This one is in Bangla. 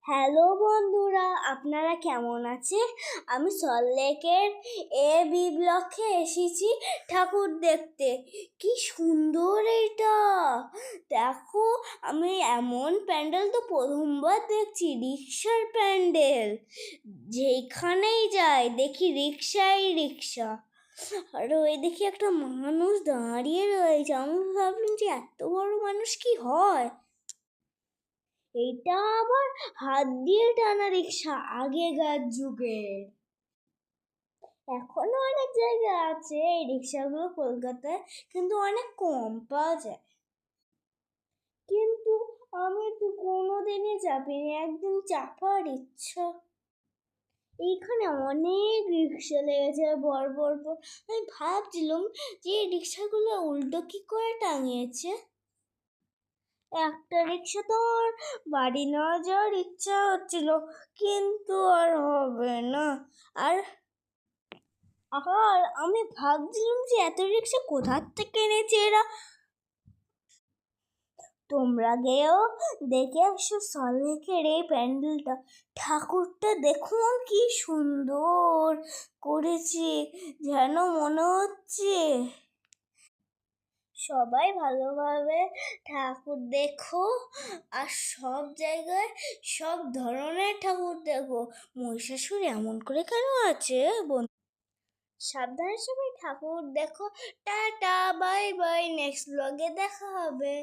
হ্যালো বন্ধুরা, আপনারা কেমন আছেন? আমি সল্টলেকের বি ব্লকে এসেছি ঠাকুর দেখতে। কি সুন্দর এটা! দেখো, আমি এমন প্যান্ডেল তো প্রথমবার দেখছি, রিক্সার প্যান্ডেল। যেখানেই যাই দেখি রিক্সাই রিক্সা। আর ওই দেখি একটা মানুষ দাঁড়িয়ে রয়েছে। আমি ভাবলাম যে এত বড় মানুষ কি হয়। এটা আবার হাত দিয়ে টানা রিক্সা, আগেকার যুগের। এখনো অনেক জায়গা আছে এই রিক্সাগুলো কলকাতায়, কিন্তু অনেক কম পাওয়া যায়। কিন্তু আমি তো কোনোদিনই চাপিনি, একদিন চাপার ইচ্ছা। এইখানে অনেক রিক্সা লেগেছে বড় বড় বড়। আমি ভাবছিলাম যে এই রিক্সাগুলো উল্টো কি করে টাঙিয়েছে। একটা রিক্সা তো আমার বাড়ি না যাওয়ার ইচ্ছা হচ্ছিল, কিন্তু আর হবে না। আর আর আমি ভাবছিলাম যে এত রিক্সা কোথার থেকে এনেছে এরা। তোমরা গেও দেখে আসো সল্টলেকের এই প্যান্ডেলটা। ঠাকুরটা দেখুন কি সুন্দর করেছে, যেন মনে হচ্ছে সবাই ভালোভাবে ঠাকুর দেখো। আর সব জায়গায় সব ধরনের ঠাকুর দেখো। মহিষাসুর এমন করে কেন আছে? সাবধানে সবাই ঠাকুর দেখো। টাটা, বাই বাই, নেক্সট ব্লগে দেখা হবে।